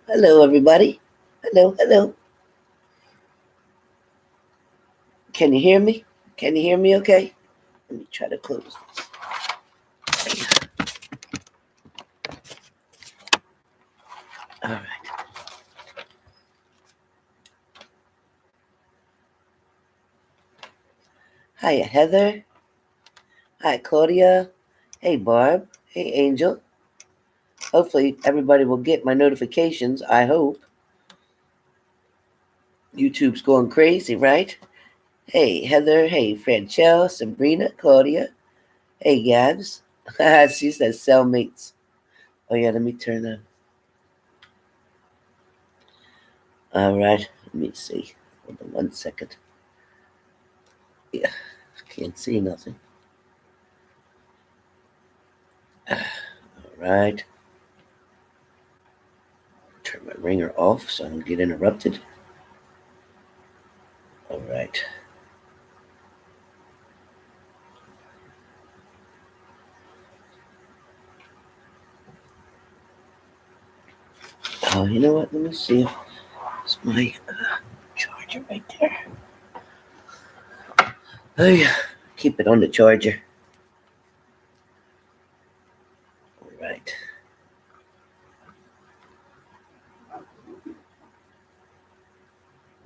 Hello, everybody. Hello, hello. Can you hear me? Can you hear me okay? Let me try to close this. All right. Hiya, Heather. Hi, Claudia. Hey, Barb. Hey, Angel. Hopefully, everybody will get my notifications. I hope. YouTube's going crazy, right? Hey, Heather. Hey, Franchelle, Sabrina, Claudia. Hey, Gabs. She says cellmates. Oh, yeah, let me turn that. All right. Let me see. Hold on 1 second. Yeah, can't see nothing. All right. Turn my ringer off so I don't get interrupted. All right. Oh, you know what? Let me see. It's my charger right there. Oh, yeah. Keep it on the charger. All right.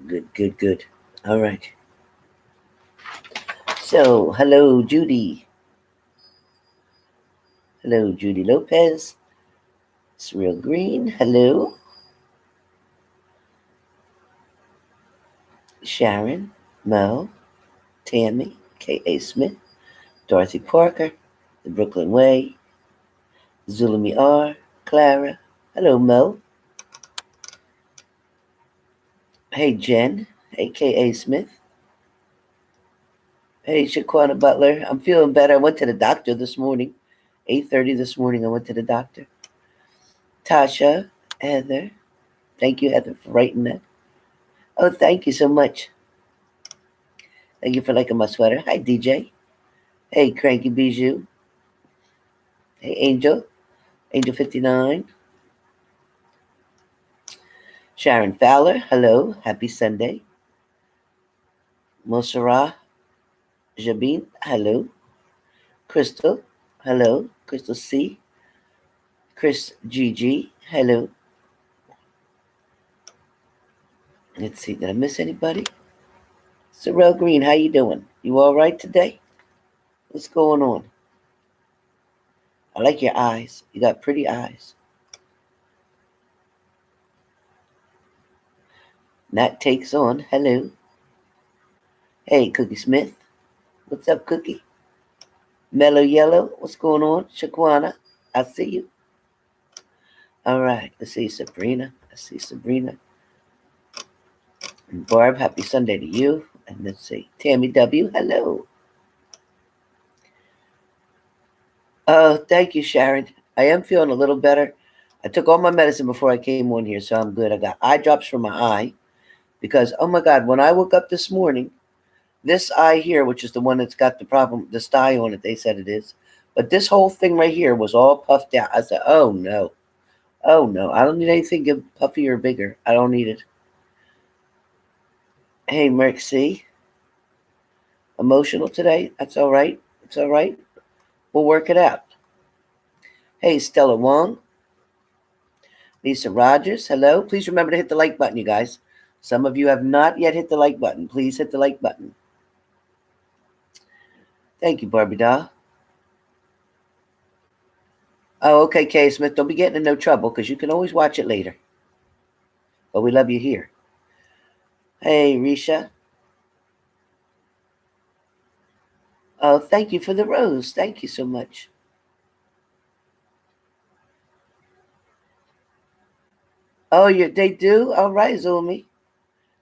Good, good, good. All right. So, hello, Judy. Hello, Judy Lopez. Surreal Green. Hello. Sharon, Mel, Tammy, K.A. Smith, Dorothy Parker, The Brooklyn Way, Zulumi R, Clara. Hello, Mel. Hey, Jen, A.K.A. Smith. Hey, Shaquana Butler. I'm feeling better. I went to the doctor this morning. 8:30 this morning, I went to the doctor. Tasha, Heather. Thank you, Heather, for writing that. Oh, thank you so much. Thank you for liking my sweater. Hi, DJ. Hey, Cranky Bijou. Hey, Angel. Angel 59. Sharon Fowler. Hello. Happy Sunday. Mosera Jabin. Hello. Crystal. Hello. Crystal C. Chris GG. Hello. Let's see. Did I miss anybody? Sorrel Green, how you doing? You all right today? What's going on? I like your eyes. You got pretty eyes. Nat takes on. Hello. Hey, Cookie Smith. What's up, Cookie? Mellow Yellow. What's going on? Shaquana. I see you. All right. Let's see Sabrina. I see Sabrina. And Barb, happy Sunday to you. And let's see. Tammy W. Hello. Oh, thank you, Sharon. I am feeling a little better. I took all my medicine before I came on here, so I'm good. I got eye drops for my eye because, oh my God, when I woke up this morning, this eye here, which is the one that's got the problem, the sty on it, they said it is. But this whole thing right here was all puffed out. I said, oh no. Oh no. I don't need anything puffy or bigger. I don't need it. Hey, Merc C. Emotional today? That's all right. It's all right. We'll work it out. Hey, Stella Wong. Lisa Rogers. Hello. Please remember to hit the like button, you guys. Some of you have not yet hit the like button. Please hit the like button. Thank you, Barbie doll. Oh, okay, Kay Smith. Don't be getting in no trouble because you can always watch it later. But we love you here. Hey, Risha. Oh, thank you for the rose. Thank you so much. Oh, they do? All right, Zumi.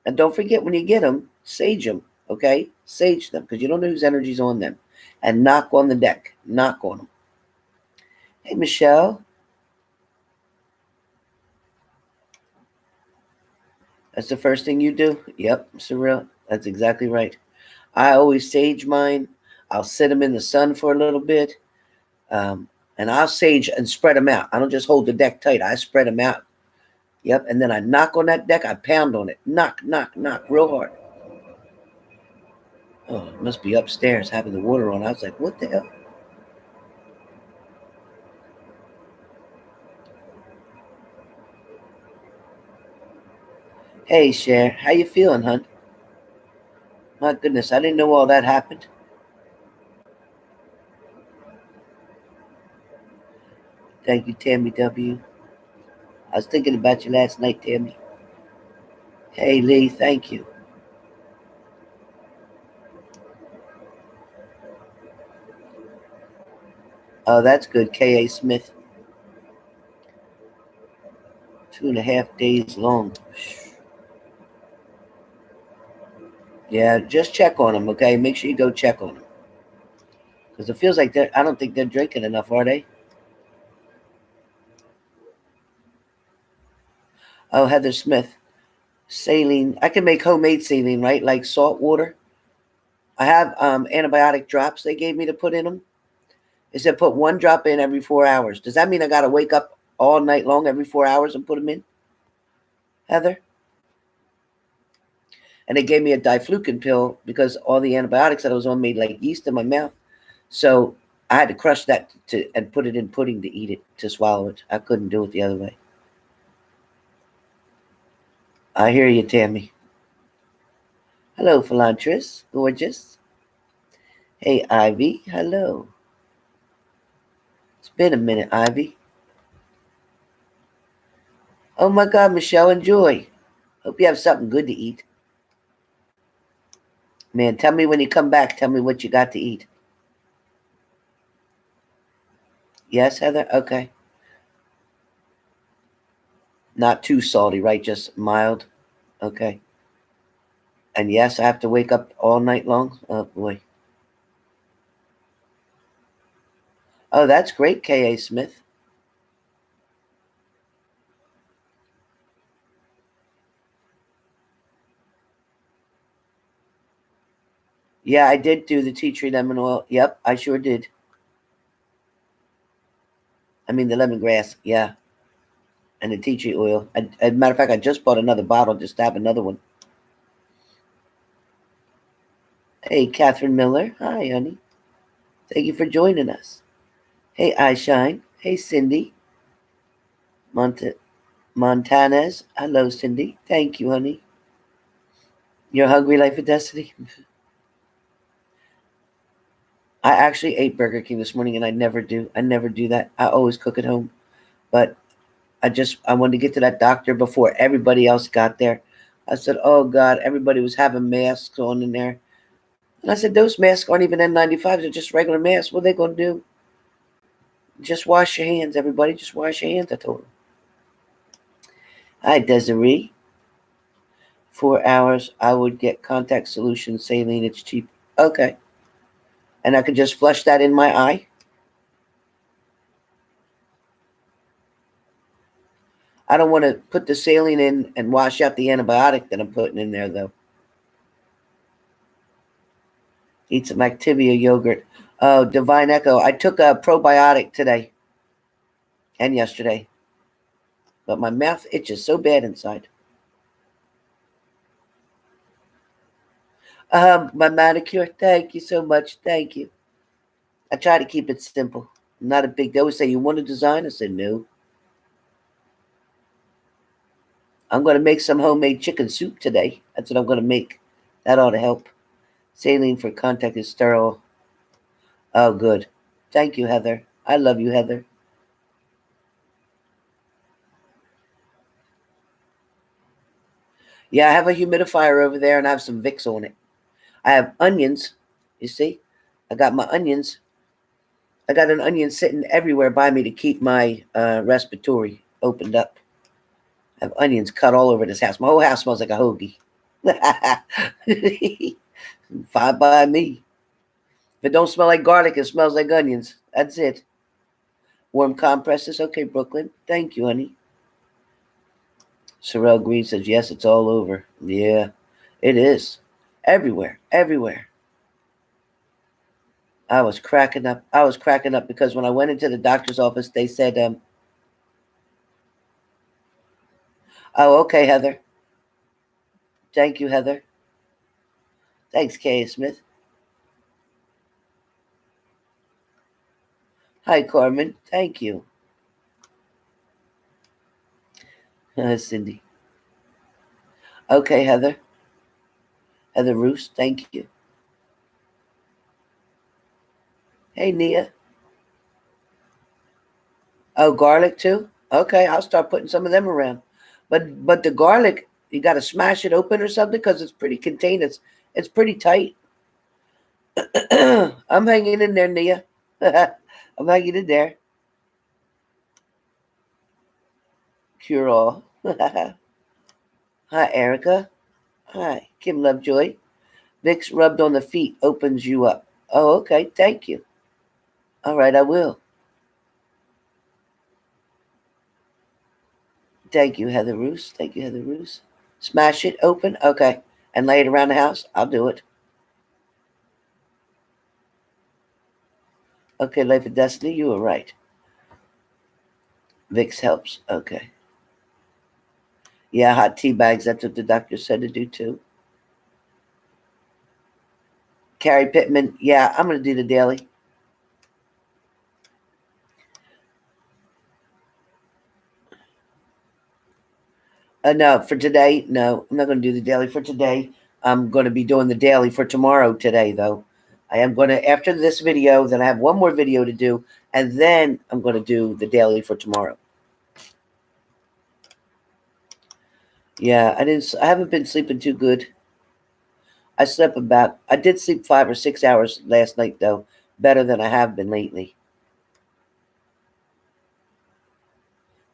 And don't forget when you get them, sage them, okay? Sage them because you don't know whose energy's on them. And knock on the deck. Knock on them. Hey, Michelle. That's the first thing you do? Yep, Surreal. That's exactly right. I always sage mine. I'll sit them in the sun for a little bit. Um, and I'll sage and spread them out. I don't just hold the deck tight. I spread them out Yep. And then I knock on that deck. I pound on it. Knock, knock, knock, real hard. Oh, it must be upstairs having the water on. I was like, what the hell? Hey, Cher, how you feeling, hun? My goodness, I didn't know all that happened. Thank you, Tammy W. I was thinking about you last night, Tammy. Hey, Lee, thank you. Oh, that's good, K.A. Smith. 2.5 days long. Yeah, just check on them, okay? Make sure you go check on them. Because it feels like I don't think they're drinking enough, are they? Oh, Heather Smith. Saline. I can make homemade saline, right? Like salt water. I have antibiotic drops they gave me to put in them. It said put 1 drop in every 4 hours. Does that mean I got to wake up all night long every 4 hours and put them in, Heather? And they gave me a diflucan pill because all the antibiotics that I was on made like yeast in my mouth. So I had to crush that and put it in pudding to eat it, to swallow it. I couldn't do it the other way. I hear you, Tammy. Hello, Philantris. Gorgeous. Hey, Ivy. Hello. It's been a minute, Ivy. Oh my God, Michelle, enjoy. Hope you have something good to eat. Man, tell me when you come back, tell me what you got to eat. Yes, Heather? Okay. Not too salty, right? Just mild. Okay. And yes, I have to wake up all night long. Oh boy. Oh, that's great, K.A. Smith. Yeah, I did do the tea tree lemon oil. Yep, I sure did. I mean the lemongrass, yeah. And the tea tree oil. As a matter of fact, I just bought another bottle just to have another one. Hey, Catherine Miller. Hi, honey. Thank you for joining us. Hey, iShine. Hey, Cindy. Monta Montanez. Hello, Cindy. Thank you, honey. You're hungry like for destiny? I actually ate Burger King this morning and I never do. I never do that. I always cook at home. But I wanted to get to that doctor before everybody else got there. I said, oh God, everybody was having masks on in there. And I said, those masks aren't even N95s, they're just regular masks. What are they gonna do? Just wash your hands, everybody. Just wash your hands, I told him. Hi, Desiree. 4 hours, I would get contact solution saline, it's cheap. Okay. And I could just flush that in my eye. I don't want to put the saline in and wash out the antibiotic that I'm putting in there, though. Eat some Activia yogurt. Oh, Divine Echo. I took a probiotic today and yesterday, but my mouth itches so bad inside. My manicure. Thank you so much. Thank you. I try to keep it simple. Not a big. They always say, "You want a design?" I said, "No." I'm going to make some homemade chicken soup today. That's what I'm going to make. That ought to help. Saline for contact is sterile. Oh, good. Thank you, Heather. I love you, Heather. Yeah, I have a humidifier over there and I have some Vicks on it. I have onions. You see? I got my onions. I got an onion sitting everywhere by me to keep my respiratory opened up. I have onions cut all over this house. My whole house smells like a hoagie. Fine by me. If it don't smell like garlic, it smells like onions. That's it. Warm compresses. Okay, Brooklyn. Thank you, honey. Sorrel Green says, yes, it's all over. Yeah, it is. Everywhere. Everywhere. I was cracking up. I was cracking up because when I went into the doctor's office, they said, Oh, okay, Heather. Thank you, Heather. Thanks, Kay Smith. Hi, Carmen. Thank you. Cindy. Okay, Heather. Heather Roos, thank you. Hey, Nia. Oh, garlic too? Okay, I'll start putting some of them around. But the garlic, you got to smash it open or something because it's pretty contained. It's pretty tight. I'm hanging in there, Nia. I'm hanging in there. Cure all. Hi, Erica. Hi, Kim Lovejoy. Vicks rubbed on the feet opens you up. Oh, okay. Thank you. All right, I will. Thank you, Heather Roos. Thank you, Heather Roos. Smash it open. Okay. And lay it around the house. I'll do it. Okay, Life of Destiny, you were right. Vicks helps. Okay. Yeah, hot tea bags. That's what the doctor said to do too. Carrie Pittman. Yeah, I'm going to do the daily. No, for today, no. I'm not going to do the daily for today. I'm going to be doing the daily for tomorrow today, though. I am going to, after this video, then I have one more video to do, and then I'm going to do the daily for tomorrow. Yeah, I haven't been sleeping too good. I did sleep 5 or 6 hours last night, though. Better than I have been lately.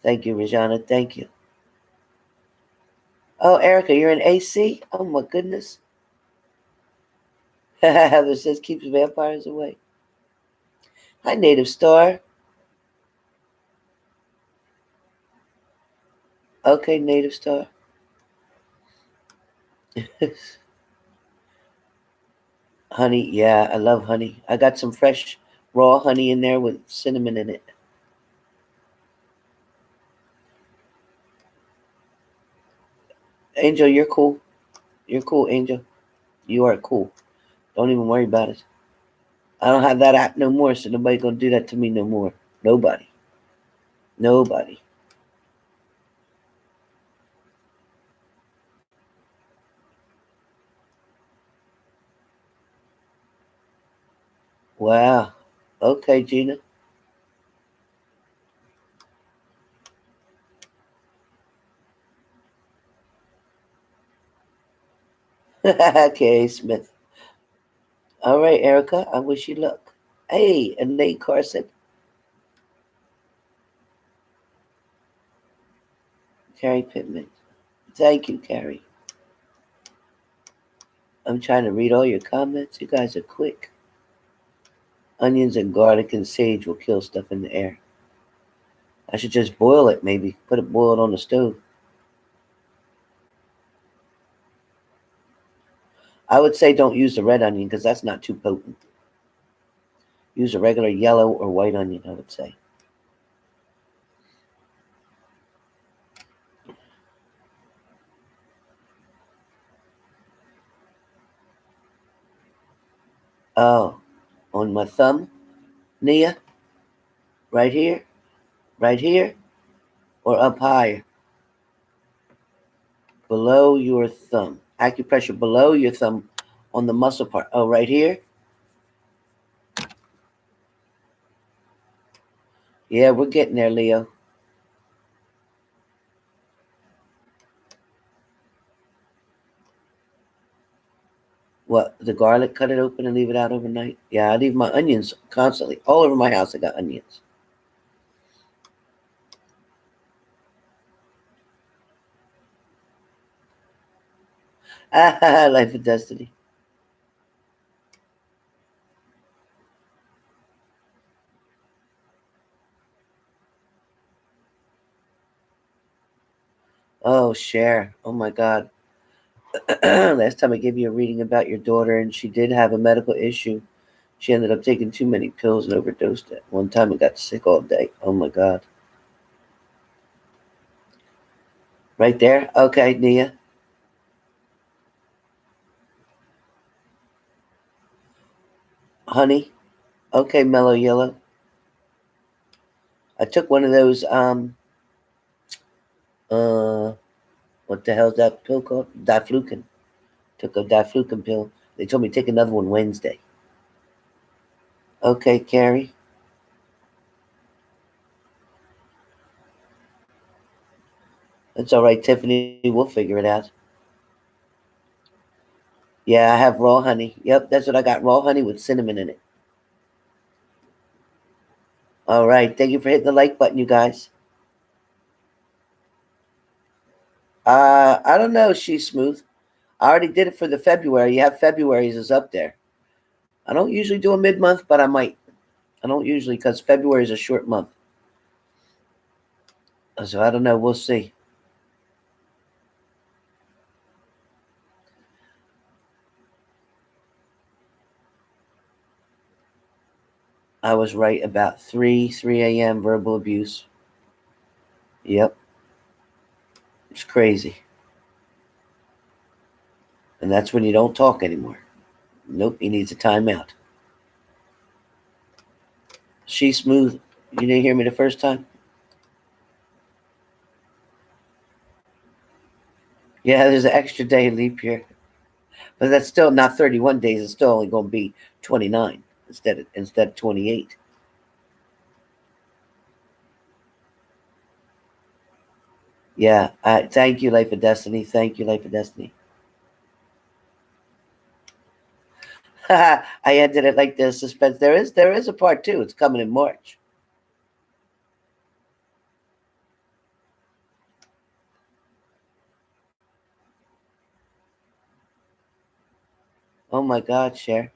Thank you, Regina. Thank you. Oh, Erica, you're in AC? Oh, my goodness. Heather says keeps vampires away. Hi, Native Star. Okay, Native Star. Honey, yeah, I love honey. I got some fresh raw honey in there with cinnamon in it. Angel, you're cool. You're cool, Angel. You are cool. Don't even worry about it. I don't have that app no more, so nobody gonna do that to me no more. Nobody. Nobody. Wow. Okay, Gina. Okay, Smith. All right, Erica. I wish you luck. Hey, and Nate Carson. Carrie Pittman. Thank you, Carrie. I'm trying to read all your comments. You guys are quick. Onions and garlic and sage will kill stuff in the air. I should just boil it, maybe. Put it boiled on the stove. I would say don't use the red onion because that's not too potent. Use a regular yellow or white onion, I would say. Oh, on my thumb, Nia, right here, or up higher, below your thumb. Acupressure below your thumb on the muscle part. Oh, right here? Yeah, we're getting there, Leo. What, the garlic, cut it open and leave it out overnight? Yeah, I leave my onions constantly. All over my house, I got onions. Ah, Life of Destiny. Oh, Cher. Oh, my God. Last time I gave you a reading about your daughter, and she did have a medical issue. She ended up taking too many pills and overdosed at one time and got sick all day. Oh, my God. Right there? Okay, Nia. Honey? Okay, Mellow Yellow. I took one of those, uh, what the hell's that pill called? Diflucan. Took a Diflucan pill. They told me to take another one Wednesday. Okay, Carrie. That's all right, Tiffany. We'll figure it out. Yeah, I have raw honey. Yep, that's what I got. Raw honey with cinnamon in it. All right. Thank you for hitting the like button, you guys. I don't know. She's smooth. I already did it for the February. You have February's is up there. I don't usually do a mid month, but I might. I don't usually because February is a short month. So I don't know. We'll see. I was right about 3 a.m. verbal abuse. Yep. It's crazy. And that's when you don't talk anymore. Nope, he needs a timeout. She's smooth. You didn't hear me the first time? Yeah, there's an extra day leap year. But that's still not 31 days. It's still only going to be 29 instead of 28. Yeah, thank you, Life of Destiny. Thank you, Life of Destiny. I ended it like this. Suspense. There is a part two. It's coming in March. Oh my God, Cher.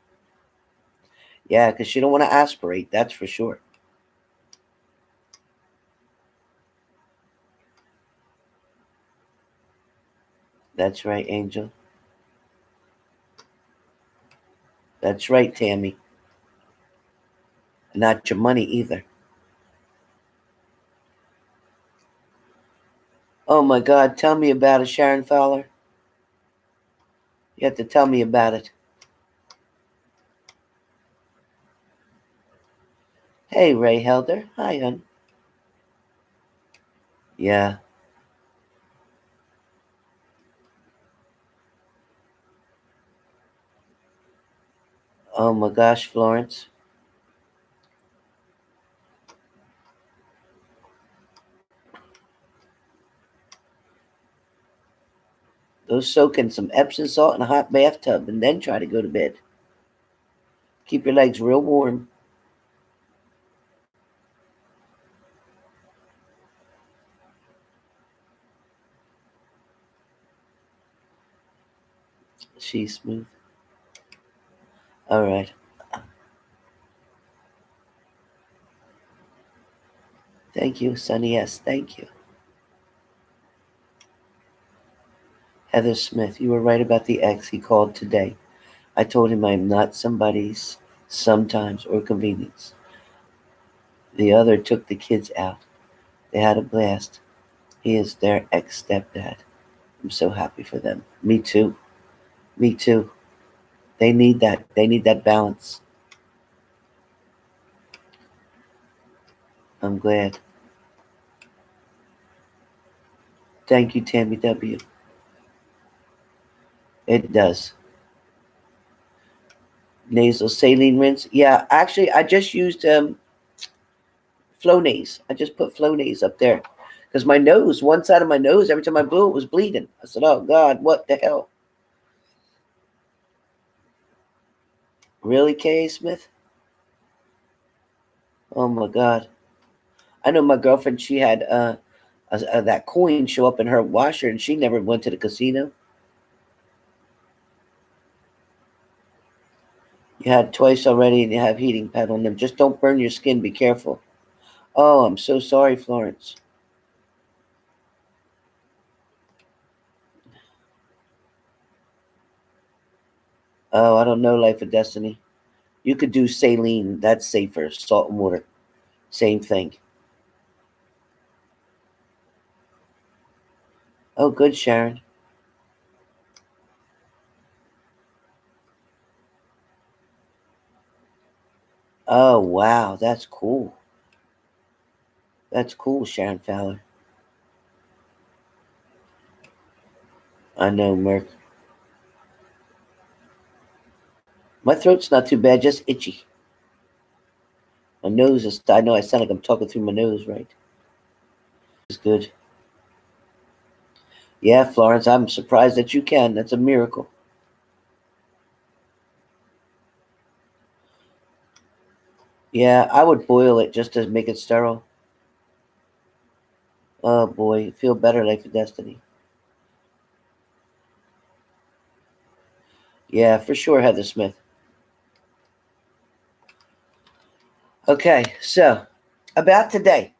Yeah, because she don't want to aspirate. That's for sure. That's right, Angel. That's right, Tammy. Not your money either. Oh my God, tell me about it, Sharon Fowler. You have to tell me about it. Hey, Ray Helder. Hi, hon. Yeah. Oh my gosh, Florence. Go soak in some Epsom salt in a hot bathtub and then try to go to bed. Keep your legs real warm. She's smooth. All right. Thank you, Sunny S. Thank you. Heather Smith, you were right about the ex he called today. I told him I am not somebody's sometimes or convenience. The other took the kids out. They had a blast. He is their ex stepdad. I'm so happy for them. Me too. Me too. They need that. They need that balance. I'm glad. Thank you, Tammy W. It does. Nasal saline rinse. Yeah, actually, I just used Flonase. I just put Flonase up there because my nose, one side of my nose, every time I blew it was bleeding. I said, "Oh God, what the hell?" Really, K. A. Smith? Oh my God. I know my girlfriend. She had that coin show up in her washer, and she never went to the casino. You had twice already, and you have heating pad on them. Just don't burn your skin. Be careful. Oh, I'm so sorry, Florence. Oh, I don't know, Life of Destiny. You could do saline. That's safer. Salt and water. Same thing. Oh, good, Sharon. Oh, wow. That's cool. That's cool, Sharon Fowler. I know, Merc. My throat's not too bad, just itchy. My nose is, I know I sound like I'm talking through my nose, right? It's good. Yeah, Florence, I'm surprised that you can. That's a miracle. Yeah, I would boil it just to make it sterile. Oh boy, feel better, Life of Destiny. Yeah, for sure, Heather Smith. Okay, so about today.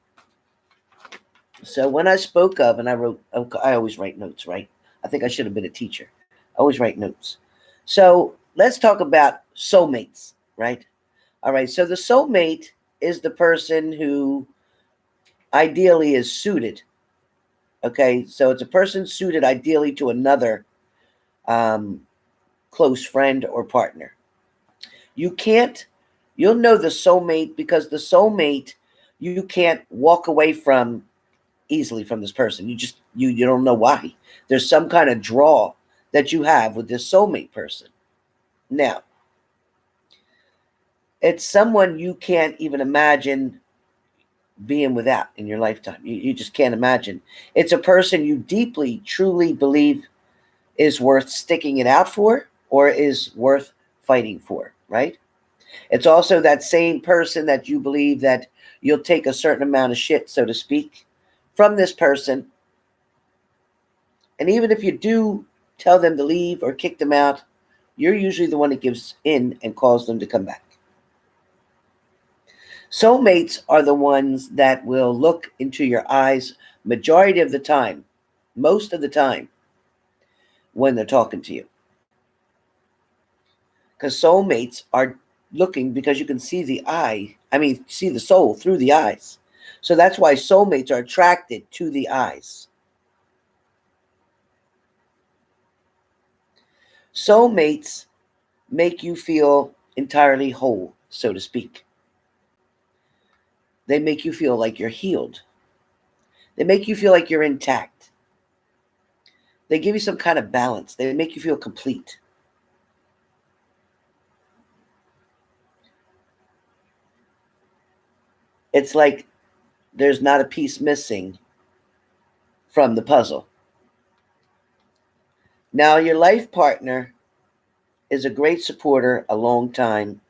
So when I spoke of, and I wrote, I always write notes, right? I think I should have been a teacher. I always write notes. So let's talk about soulmates, right? All right. So the soulmate is the person who ideally is suited. Okay. So it's a person suited ideally to another um, close friend or partner. You can't, you'll know the soulmate because the soulmate you can't walk away from easily from this person. You don't know why. There's some kind of draw that you have with this soulmate person. Now, it's someone you can't even imagine being without in your lifetime. You just can't imagine. It's a person you deeply, truly believe is worth sticking it out for or is worth fighting for, right? It's also that same person that you believe that you'll take a certain amount of shit, so to speak, from this person. And even if you do tell them to leave or kick them out, you're usually the one that gives in and calls them to come back. Soulmates are the ones that will look into your eyes majority of the time, most of the time, when they're talking to you. Because soulmates are looking because you can see the eye, see the soul through the eyes. So that's why soulmates are attracted to the eyes. Soulmates make you feel entirely whole, so to speak. They make you feel like you're healed. They make you feel like you're intact. They give you some kind of balance. They make you feel complete. It's like there's not a piece missing from the puzzle. Now, your life partner is a great supporter, a long time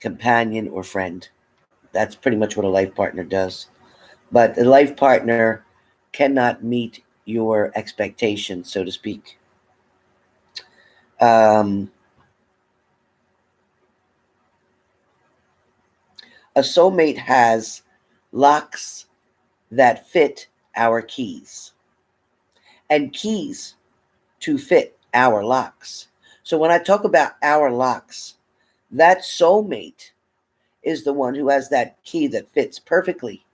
companion or friend. That's pretty much what a life partner does. But the life partner cannot meet your expectations, so to speak. Um, a soulmate has locks that fit our keys and keys to fit our locks. So when I talk about our locks, that soulmate is the one who has that key that fits perfectly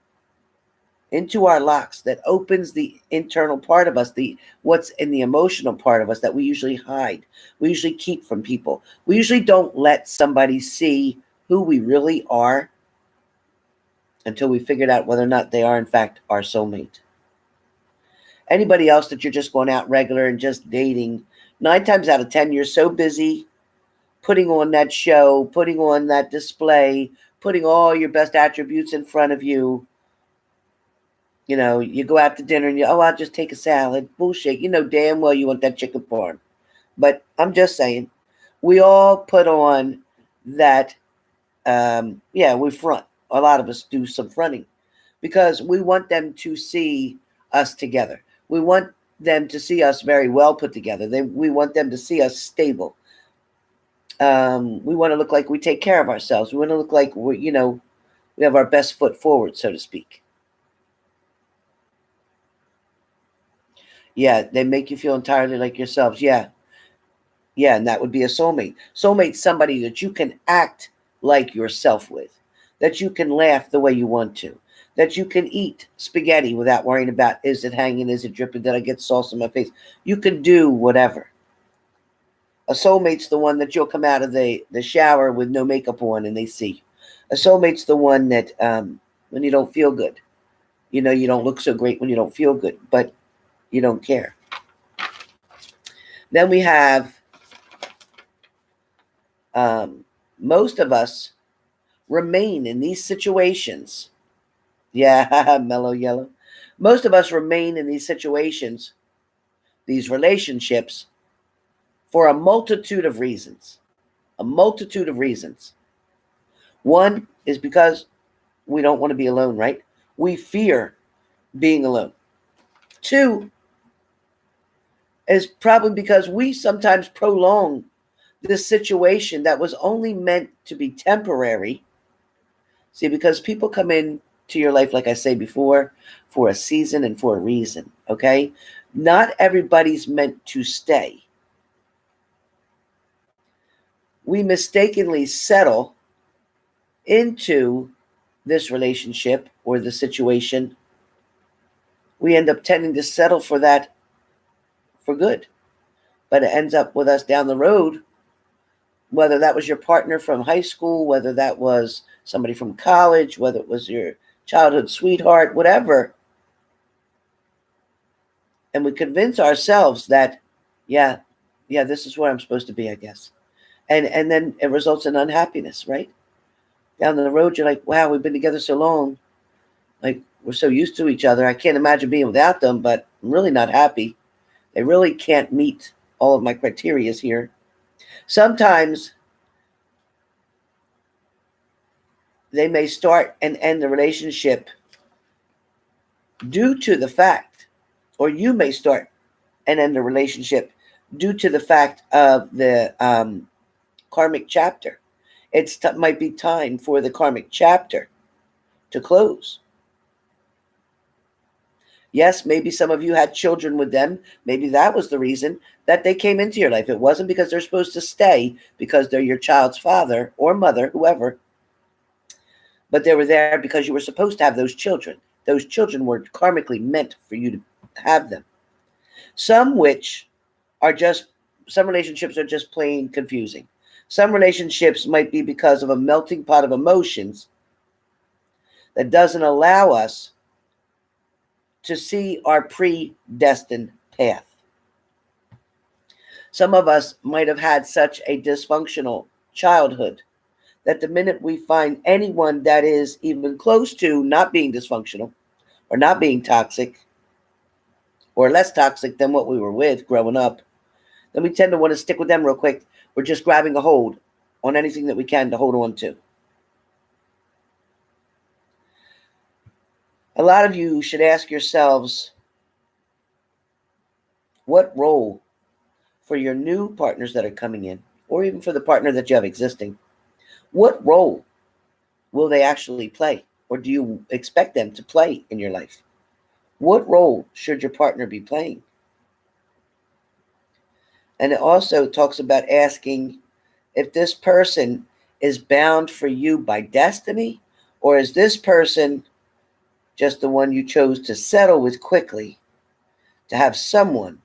into our locks, that opens the internal part of us, the what's in the emotional part of us that we usually hide, we usually keep from people. We usually don't let somebody see who we really are until we figured out whether or not they are in fact our soulmate. Anybody else that you're just going out regular and just dating, 9 times out of 10 you're so busy putting on that show, putting on that display, putting all your best attributes in front of you. You know, you go out to dinner and I'll just take a salad. Bullshit. You know damn well you want that chicken parm. But I'm just saying, we all put on that, we front. A lot of us do some fronting because we want them to see us together. We want them to see us very well put together. We want them to see us stable. We want to look like we take care of ourselves. We want to look like we have our best foot forward, so to speak. Yeah, they make you feel entirely like yourselves. Yeah. Yeah, and that would be a soulmate. Soulmate, somebody that you can act like yourself with, that you can laugh the way you want to, that you can eat spaghetti without worrying about, is it hanging, is it dripping, did I get sauce on my face? You can do whatever. A soulmate's the one that you'll come out of the shower with no makeup on and they see. A soulmate's the one that when you don't feel good, you know, you don't look so great when you don't feel good, but you don't care. Then we have most of us remain in these situations. Yeah, mellow yellow. Most of us remain in these situations, these relationships, for a multitude of reasons. A multitude of reasons. One is because we don't want to be alone, right? We fear being alone. Two is probably because we sometimes prolong this situation that was only meant to be temporary. See, because people come in to your life, like I say before, for a season and for a reason, okay? Not everybody's meant to stay. We mistakenly settle into this relationship or the situation. We end up tending to settle for that for good. But it ends up with us down the road, whether that was your partner from high school, whether that was somebody from college, whether it was your childhood sweetheart, whatever. And we convince ourselves that, yeah, this is where I'm supposed to be, I guess. And then it results in unhappiness, right? Down the road, you're like, wow, we've been together so long. Like, we're so used to each other. I can't imagine being without them, but I'm really not happy. They really can't meet all of my criteria here. Sometimes they may start and end the relationship due to the fact, or you may start and end the relationship due to the fact of the karmic chapter. It might be time for the karmic chapter to close. Yes, maybe some of you had children with them. Maybe that was the reason that they came into your life. It wasn't because they're supposed to stay because they're your child's father or mother, whoever. But they were there because you were supposed to have those children. Those children were karmically meant for you to have them. Some relationships are just plain confusing. Some relationships might be because of a melting pot of emotions that doesn't allow us to see our predestined path. Some of us might have had such a dysfunctional childhood that the minute we find anyone that is even close to not being dysfunctional or not being toxic or less toxic than what we were with growing up, then we tend to want to stick with them real quick. We're just grabbing a hold on anything that we can to hold on to. A lot of you should ask yourselves, what role for your new partners that are coming in, or even for the partner that you have existing, what role will they actually play? Or do you expect them to play in your life? What role should your partner be playing? And it also talks about asking if this person is bound for you by destiny, or is this person just the one you chose to settle with quickly to have someone,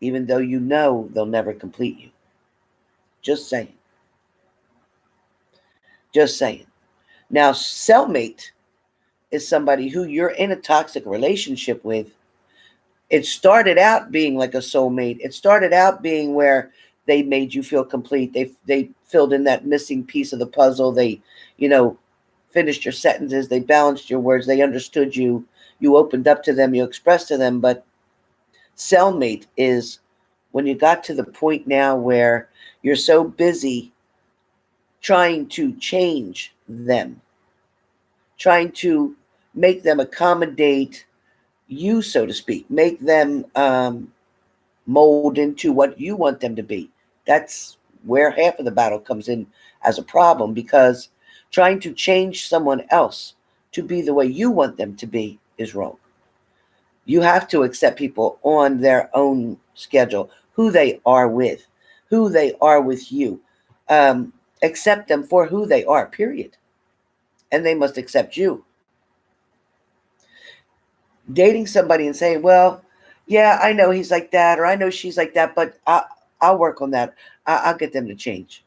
even though you know they'll never complete you? Just saying. Just saying. Now, cellmate is somebody who you're in a toxic relationship with. It started out being like a soulmate. It started out being where they made you feel complete. They filled in that missing piece of the puzzle. They, finished your sentences. They balanced your words. They understood you. You opened up to them. You expressed to them. But cellmate is when you got to the point now where you're so busy trying to change them, trying to make them accommodate you, so to speak, make them mold into what you want them to be. That's where half of the battle comes in as a problem, because trying to change someone else to be the way you want them to be is wrong. You have to accept people on their own schedule, who they are with you. Accept them for who they are, period. and they must accept you. Dating somebody and saying, well, yeah, I know he's like that, or I know she's like that, but I'll work on that. I'll get them to change.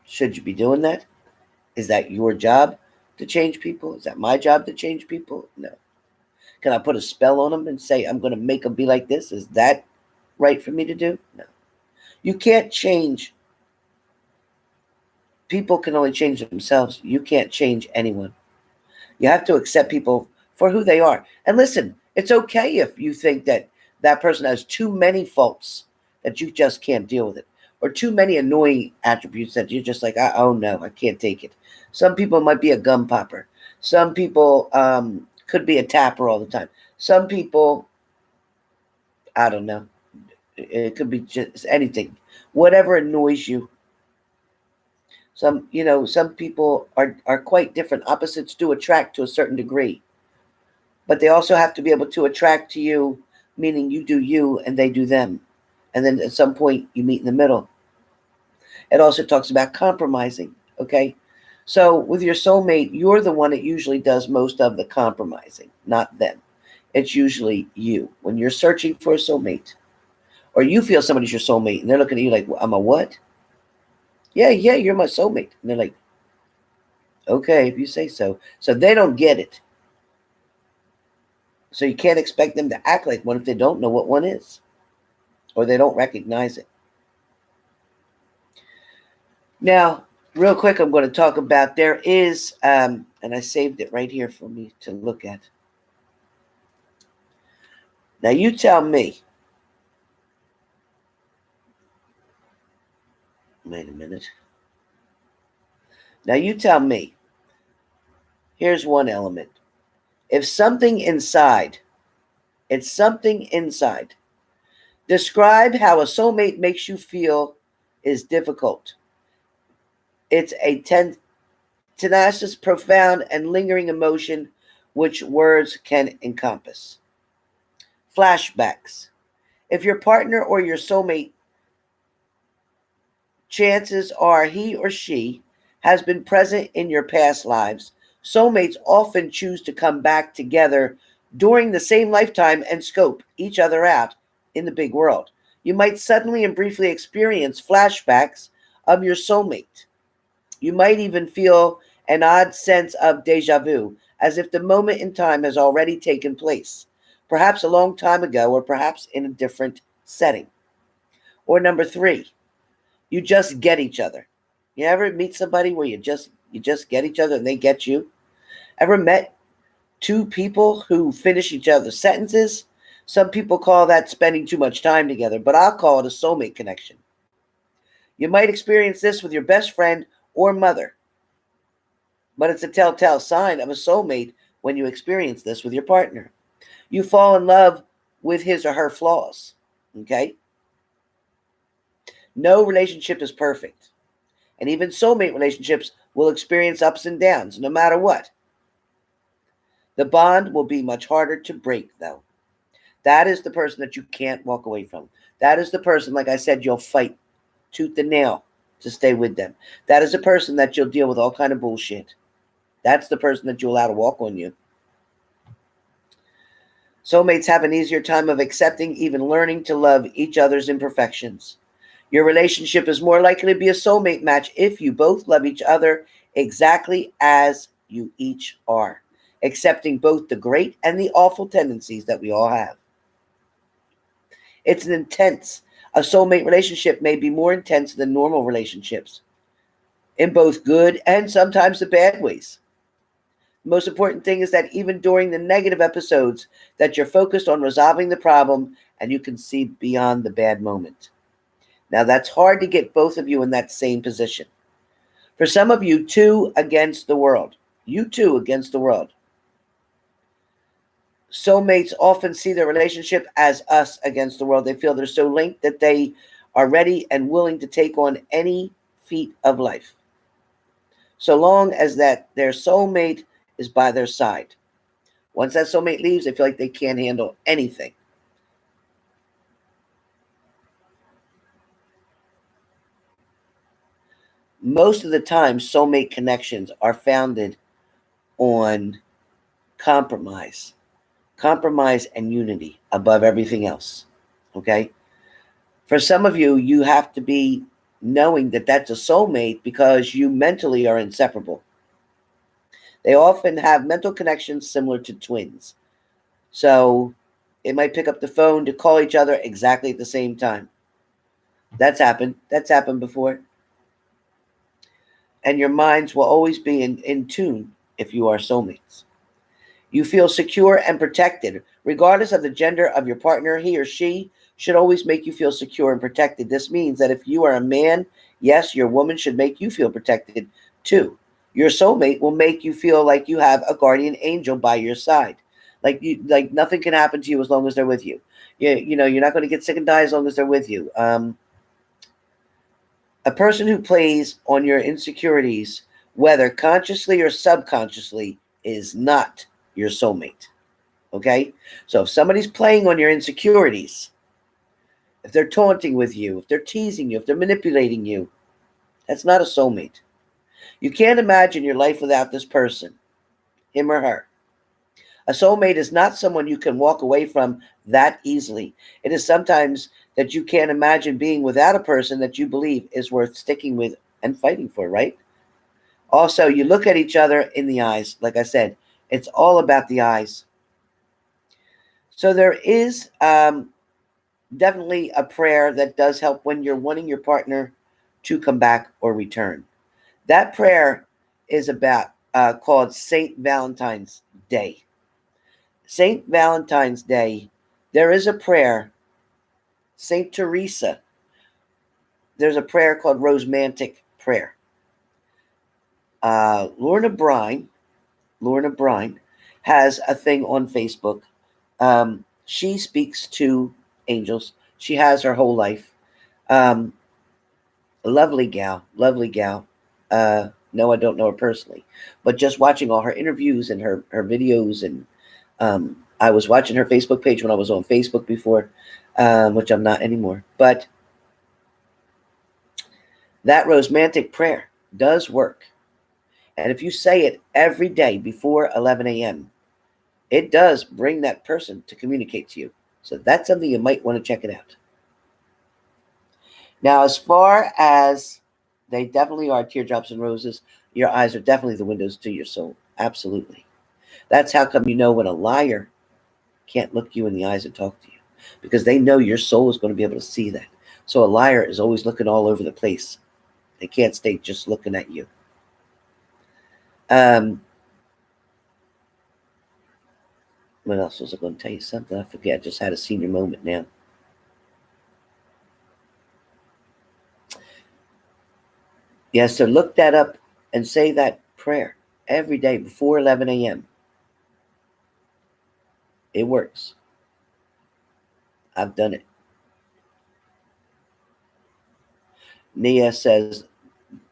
Should you be doing that? Is that your job to change people? Is that my job to change people? No. Can I put a spell on them and say, I'm going to make them be like this? Is that right for me to do? No. You can't change. People can only change themselves. You can't change anyone. You have to accept people for who they are. And listen, it's okay if you think that that person has too many faults that you just can't deal with it, or too many annoying attributes that you're just like, oh no, I can't take it. Some people might be a gum popper. Some people could be a tapper all the time. Some people, I don't know. It could be just anything. Whatever annoys you. Some people are quite different. Opposites do attract to a certain degree. But they also have to be able to attract to you, meaning you do you and they do them. And then at some point you meet in the middle. It also talks about compromising, okay? So with your soulmate, you're the one that usually does most of the compromising, not them. It's usually you. When you're searching for a soulmate, or you feel somebody's your soulmate, and they're looking at you like, I'm a what? Yeah, you're my soulmate. And they're like, okay, if you say so. So they don't get it. So you can't expect them to act like one if they don't know what one is, or they don't recognize it. Now, real quick, I'm going to talk about, there is, and I saved it right here for me to look at. Now, you tell me. Wait a minute. Now, you tell me. Here's one element. If something inside, it's something inside. Describe how a soulmate makes you feel is difficult. It's a tenacious, profound, and lingering emotion which words can encompass. Flashbacks. If your partner or your soulmate, chances are he or she has been present in your past lives, soulmates often choose to come back together during the same lifetime and scope each other out in the big world. You might suddenly and briefly experience flashbacks of your soulmate. You might even feel an odd sense of deja vu, as if the moment in time has already taken place, perhaps a long time ago, or perhaps in a different setting. Or number 3, you just get each other. You ever meet somebody where you just get each other and they get you? Ever met two people who finish each other's sentences? Some people call that spending too much time together, but I'll call it a soulmate connection. You might experience this with your best friend or mother, but it's a telltale sign of a soulmate when you experience this with your partner. You fall in love with his or her flaws, okay? No relationship is perfect, and even soulmate relationships will experience ups and downs no matter what. The bond will be much harder to break, though. That is the person that you can't walk away from. That is the person, like I said, you'll fight tooth and nail to stay with them. That is a person that you'll deal with all kind of bullshit. That's the person that you allow to walk on you. Soulmates have an easier time of accepting, even learning to love each other's imperfections. Your relationship is more likely to be a soulmate match if you both love each other exactly as you each are, accepting both the great and the awful tendencies that we all have. It's a soulmate relationship may be more intense than normal relationships, in both good and sometimes the bad ways. The most important thing is that even during the negative episodes, that you're focused on resolving the problem and you can see beyond the bad moment. Now, that's hard to get both of you in that same position. For some of you, two against the world. You two against the world. Soulmates often see their relationship as us against the world. They feel they're so linked that they are ready and willing to take on any feat of life, so long as that their soulmate is by their side. Once that soulmate leaves, they feel like they can't handle anything. most of the time, soulmate connections are founded on compromise, compromise and unity above everything else. Okay. For some of you, you have to be knowing that that's a soulmate because you mentally are inseparable. They often have mental connections similar to twins. So it might pick up the phone to call each other exactly at the same time. That's happened. That's happened before. And your minds will always be in tune if you are soulmates. You feel secure and protected. Regardless of the gender of your partner, he or she should always make you feel secure and protected. This means that if you are a man, yes, your woman should make you feel protected too. Your soulmate will make you feel like you have a guardian angel by your side. Like nothing can happen to you as long as they're with you. You're not going to get sick and die as long as they're with you. A person who plays on your insecurities, whether consciously or subconsciously, is not your soulmate. Okay? So if somebody's playing on your insecurities, if they're taunting with you, if they're teasing you, if they're manipulating you, that's not a soulmate. You can't imagine your life without this person, him or her. A soulmate is not someone you can walk away from that easily. It is sometimes that you can't imagine being without a person that you believe is worth sticking with and fighting for, right? Also, you look at each other in the eyes. Like I said, it's all about the eyes. So there is definitely a prayer that does help when you're wanting your partner to come back or return. That prayer is about called Saint Valentine's Day. Saint Valentine's Day, there is a prayer. Saint Teresa, there's a prayer called Rosemantic Prayer. Lorna Brine has a thing on Facebook. She speaks to angels. She has her whole life. Um, lovely gal, lovely gal. No, I don't know her personally, but just watching all her interviews and her videos, and I was watching her Facebook page when I was on Facebook before, which I'm not anymore. But that rosemantic prayer does work. And if you say it every day before 11 a.m., it does bring that person to communicate to you. So that's something you might want to check it out. Now, as far as they definitely are teardrops and roses, your eyes are definitely the windows to your soul. Absolutely. That's how come you know when a liar can't look you in the eyes and talk to you, because they know your soul is going to be able to see that. So a liar is always looking all over the place. They can't stay just looking at you. What else was I going to tell you? Something I forget. I just had a senior moment now. Yes, so look that up and say that prayer every day before 11 a.m. It works. I've done it. Nia says,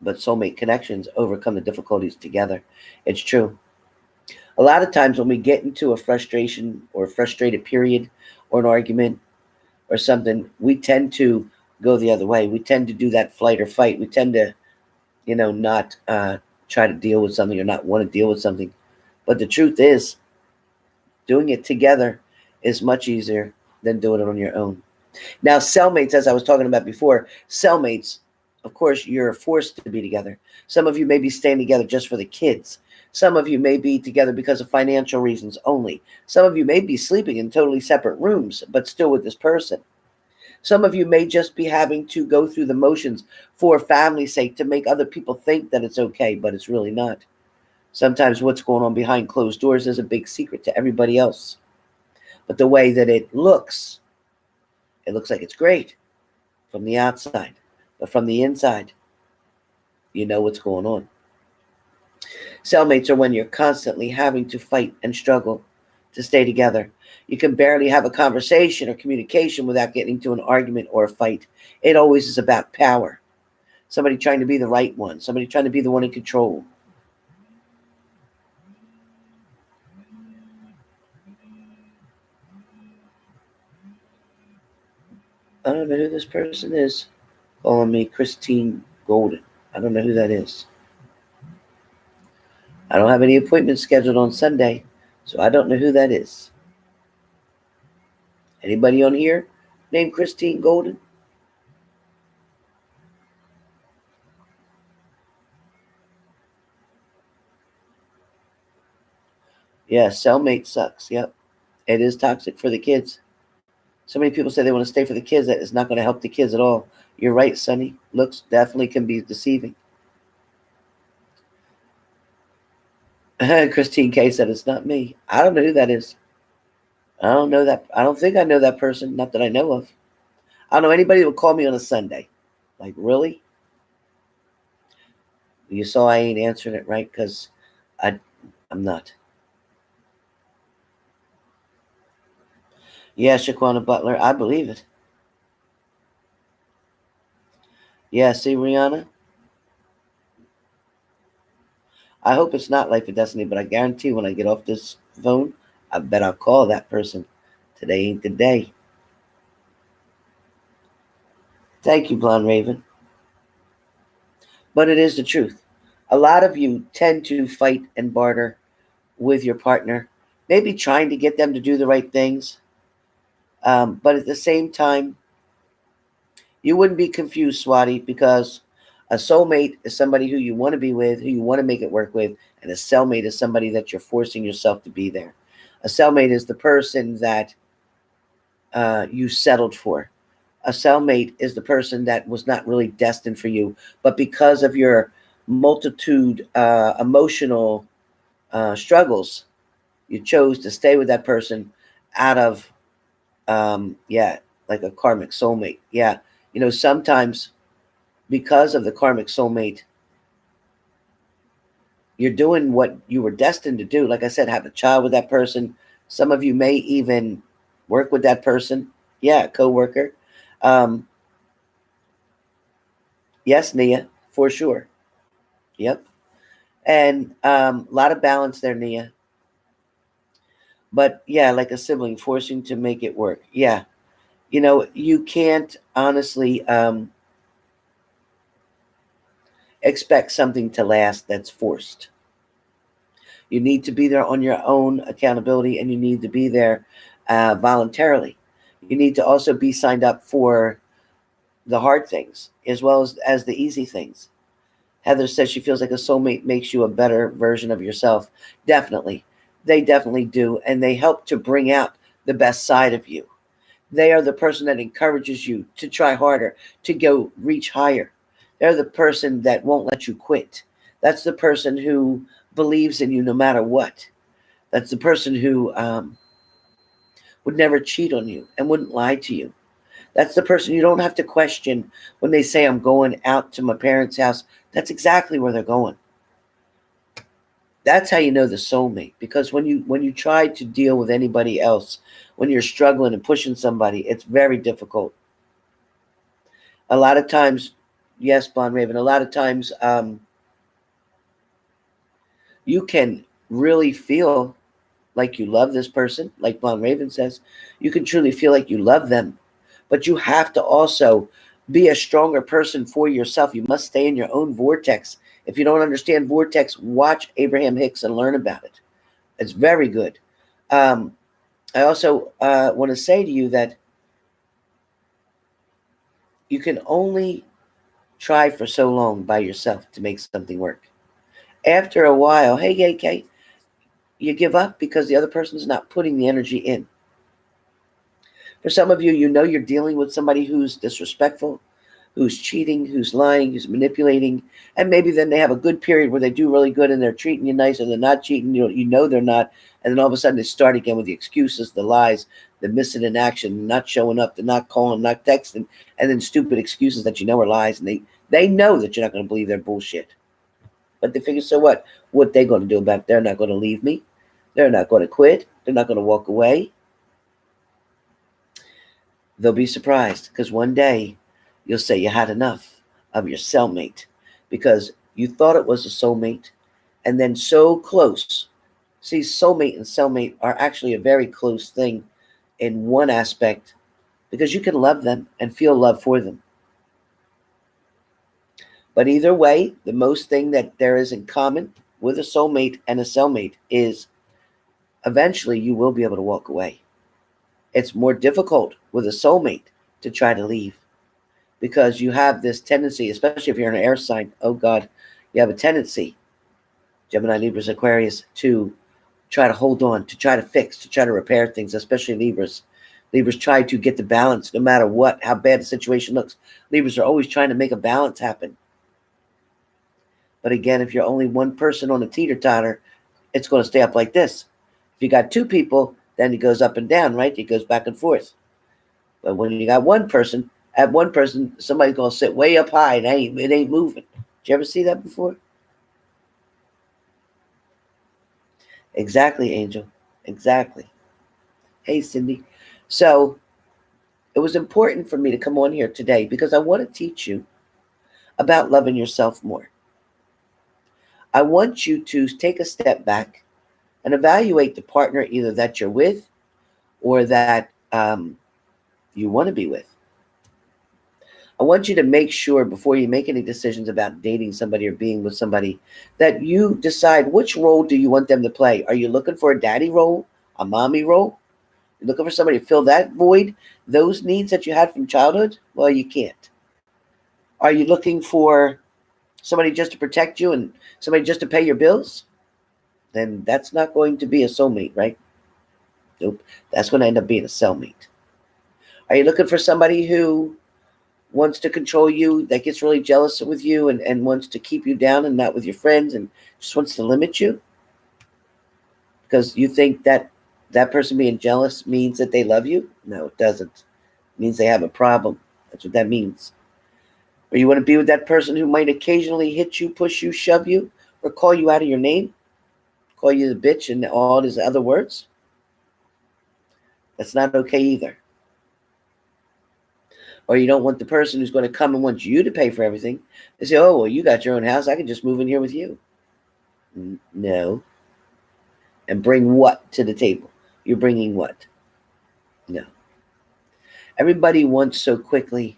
but soulmate connections overcome the difficulties together. It's true. A lot of times when we get into a frustration or a frustrated period or an argument or something, we tend to go the other way. We tend to do that flight or fight. We tend to, not try to deal with something or not want to deal with something. But the truth is, doing it together is much easier than doing it on your own. Now, cellmates, as I was talking about before, cellmates, of course, you're forced to be together. Some of you may be staying together just for the kids. Some of you may be together because of financial reasons only. Some of you may be sleeping in totally separate rooms, but still with this person. Some of you may just be having to go through the motions for family's sake to make other people think that it's okay, but it's really not. Sometimes what's going on behind closed doors is a big secret to everybody else. But the way that it looks like it's great from the outside. But from the inside, you know what's going on. Cellmates are when you're constantly having to fight and struggle to stay together. You can barely have a conversation or communication without getting into an argument or a fight. It always is about power. Somebody trying to be the right one. Somebody trying to be the one in control. I don't know who this person is calling me Christine Golden. I don't know who that is. I don't have any appointments scheduled on Sunday, so I don't know who that is. Anybody on here named Christine Golden? Yeah, cellmate sucks. Yep. It is toxic for the kids. So many people say they want to stay for the kids. That is not going to help the kids at all. You're right, Sonny. Looks definitely can be deceiving. Christine K said it's not me. I don't know who that is. I don't know that. I don't think I know that person. Not that I know of. I don't know anybody that would call me on a Sunday. Like, really? You saw I ain't answering it, right? Because I'm not. Yeah, Shaquana Butler. I believe it. Yeah, see, Rihanna? I hope it's not Life of Destiny, but I guarantee when I get off this phone, I bet I'll call that person. Today ain't the day. Thank you, Blonde Raven. But it is the truth. A lot of you tend to fight and barter with your partner, maybe trying to get them to do the right things. But at the same time, you wouldn't be confused, Swati, because a soulmate is somebody who you want to be with, who you want to make it work with, and a cellmate is somebody that you're forcing yourself to be there. A cellmate is the person that you settled for. A cellmate is the person that was not really destined for you, but because of your multitude emotional struggles, you chose to stay with that person out of yeah, like a karmic soulmate. Yeah, sometimes because of the karmic soulmate, you're doing what you were destined to do. Like I said, have a child with that person. Some of you may even work with that person. Yeah, co-worker. Um, yes, Nia, for sure. Yep. And a lot of balance there, Nia. But yeah, like a sibling, forcing to make it work. Yeah. You can't honestly expect something to last that's forced. You need to be there on your own accountability, and you need to be there voluntarily. You need to also be signed up for the hard things as well as the easy things. Heather says she feels like a soulmate makes you a better version of yourself. Definitely. They definitely do. And they help to bring out the best side of you. They are the person that encourages you to try harder, to go reach higher. They're the person that won't let you quit. That's the person who believes in you no matter what. That's the person who would never cheat on you and wouldn't lie to you. That's the person you don't have to question when they say, I'm going out to my parents' house. That's exactly where they're going. That's how you know the soulmate. Because when you try to deal with anybody else, when you're struggling and pushing somebody, it's very difficult. A lot of times, yes, Bond Raven, a lot of times you can really feel like you love this person, like Blonde Raven says. You can truly feel like you love them, but you have to also be a stronger person for yourself. You must stay in your own vortex. If you don't understand vortex, watch Abraham Hicks and learn about it. It's very good. I also want to say to you that you can only try for so long by yourself to make something work. After a while, hey, AK, you give up because the other person's not putting the energy in. For some of you, you're dealing with somebody who's disrespectful, who's cheating, who's lying, who's manipulating, and maybe then they have a good period where they do really good and they're treating you nice and they're not cheating. You know they're not, and then all of a sudden they start again with the excuses, the lies, the missing in action, not showing up, the not calling, not texting, and then stupid excuses that are lies, and they know that you're not going to believe their bullshit. But they figure, so what? What they going to do about it? They're not going to leave me. They're not going to quit. They're not going to walk away. They'll be surprised because one day you'll say you had enough of your cellmate because you thought it was a soulmate and then so close. See, soulmate and cellmate are actually a very close thing in one aspect because you can love them and feel love for them. But either way, the most thing that there is in common with a soulmate and a cellmate is eventually you will be able to walk away. It's more difficult with a soulmate to try to leave because you have this tendency, especially if you're an air sign, oh God, you have a tendency, Gemini, Libras, Aquarius, to try to hold on, to try to fix, to try to repair things, especially Libras. Libras try to get the balance no matter what, how bad the situation looks. Libras are always trying to make a balance happen. But again, if you're only one person on a teeter-totter, it's going to stay up like this. If you got two people, then it goes up and down, right? It goes back and forth. But when you got one person, somebody's going to sit way up high and it ain't moving. Did you ever see that before? Exactly, Angel. Exactly. Hey, Cindy. So it was important for me to come on here today because I want to teach you about loving yourself more. I want you to take a step back and evaluate the partner either that you're with or that you want to be with. I want you to make sure before you make any decisions about dating somebody or being with somebody that you decide which role do you want them to play. Are you looking for a daddy role, a mommy role? You're looking for somebody to fill that void, those needs that you had from childhood? Well, you can't. Are you looking for somebody just to protect you and somebody just to pay your bills? Then that's not going to be a soulmate, right? Nope. That's going to end up being a cellmate. Are you looking for somebody who wants to control you, that gets really jealous with you and wants to keep you down and not with your friends and just wants to limit you? Because you think that that person being jealous means that they love you? No, it doesn't. It means they have a problem. That's what that means. Or you want to be with that person who might occasionally hit you, push you, shove you, or call you out of your name? Call you the bitch and all these other words? That's not okay either. Or you don't want the person who's going to come and wants you to pay for everything. They say, oh, well, you got your own house. I can just move in here with you. No. And bring what to the table? You're bringing what? No. Everybody wants so quickly,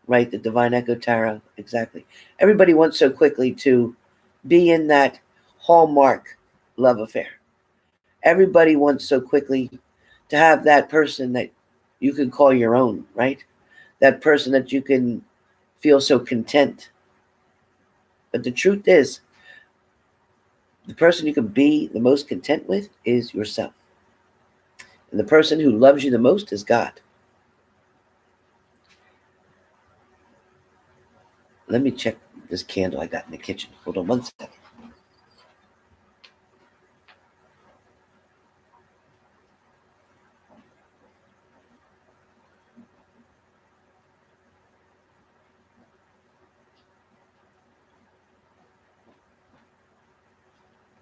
right? The Divine Echo Tarot, exactly. Everybody wants so quickly to be in that hallmark love affair. Everybody wants so quickly to have that person that you can call your own, right? That person that you can feel so content. But the truth is, the person you can be the most content with is yourself. And the person who loves you the most is God. Let me check this candle I got in the kitchen. Hold on one second.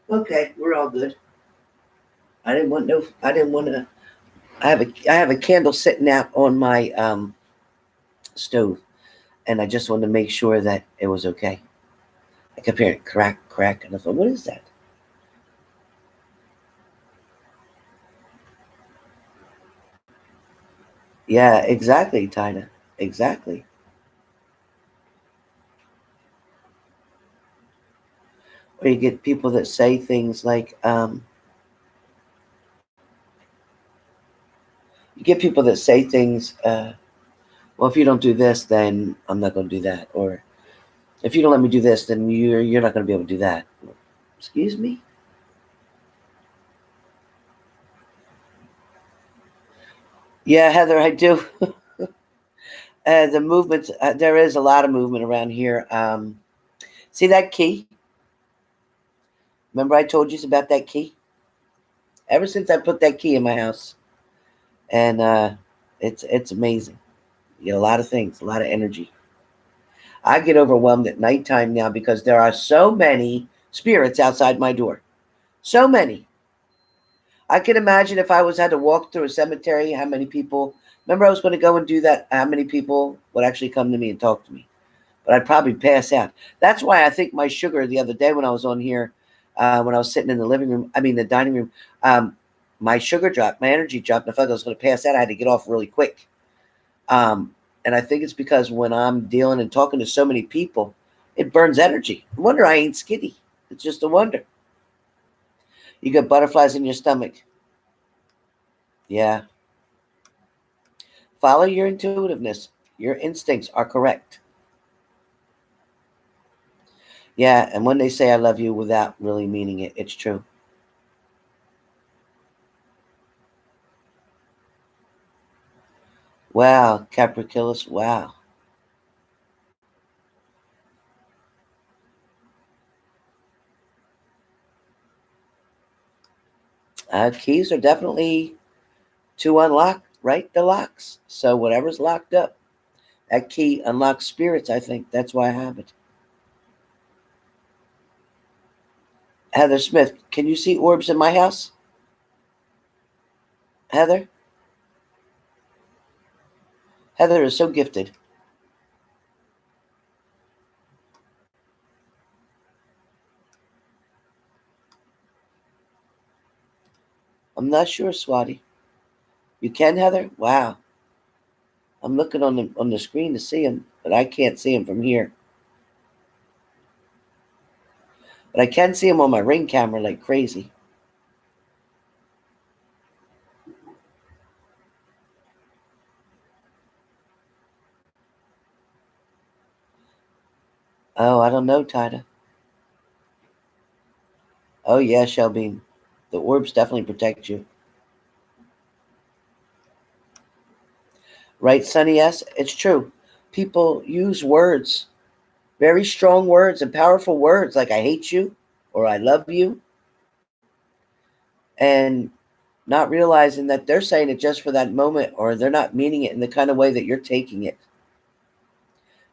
Okay, we're all good. I have a candle sitting out on my stove, and I just wanted to make sure that it was okay. I kept hearing crack, crack, and I thought, what is that? Yeah, exactly, Tina. Exactly. Or you get people that say things like, you get people that say things, well, if you don't do this, then I'm not going to do that. Or if you don't let me do this, then you're not going to be able to do that. Excuse me? Yeah, Heather, I do. The movements, there is a lot of movement around here. See that key? Remember I told you about that key? Ever since I put that key in my house, and it's amazing. You get a lot of things, a lot of energy. I get overwhelmed at nighttime now because there are so many spirits outside my door. So many. I can imagine if I was had to walk through a cemetery, how many people. Remember, I was going to go and do that. How many people would actually come to me and talk to me? But I'd probably pass out. That's why I think my sugar the other day when I was on here, when I was sitting in the the dining room, my sugar dropped, my energy dropped, and I felt like I was going to pass out. I had to get off really quick. And I think it's because when I'm dealing and talking to so many people, It burns energy. No wonder I ain't skinny. It's just a wonder. You got butterflies in your stomach. Yeah. Follow your intuitiveness. Your instincts are correct. Yeah, and when they say I love you without really meaning it, it's true. Wow, Capricillus, wow. Keys are definitely to unlock, right? The locks. So whatever's locked up, that key unlocks spirits, I think. That's why I have it. Heather Smith, can you see orbs in my house? Heather? Heather is so gifted. I'm not sure, Swati. You can, Heather? Wow. I'm looking on the screen to see him, but I can't see him from here. But I can see him on my Ring camera like crazy. Oh, I don't know, Tida. Oh yeah, Shelby. The orbs definitely protect you. Right, Sonny? Yes, it's true. People use words, very strong words and powerful words like I hate you or I love you, and not realizing that they're saying it just for that moment or they're not meaning it in the kind of way that you're taking it.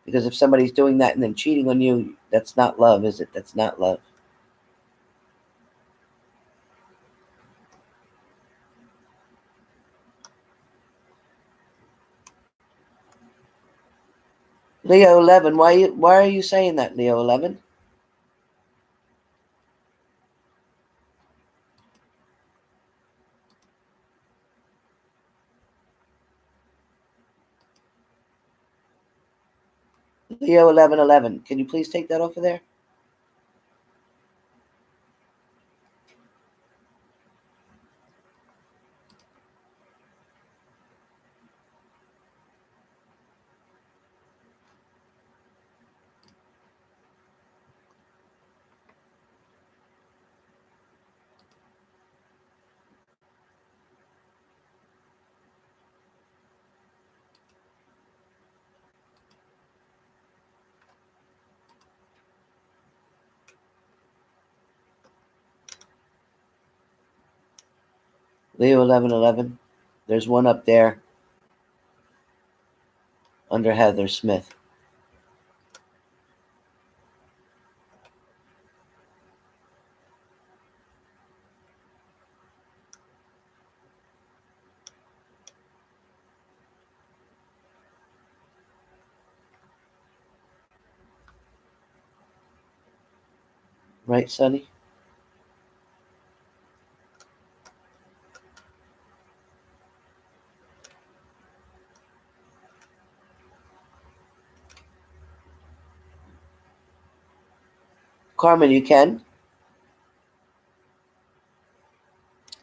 Because if somebody's doing that and then cheating on you, that's not love, is it? That's not love. Leo 11, why are you saying that, Leo 11? Leo 1111. Can you please take that off of there? Leo 1111. There's one up there under Heather Smith. Right, Sonny? Carmen, you can?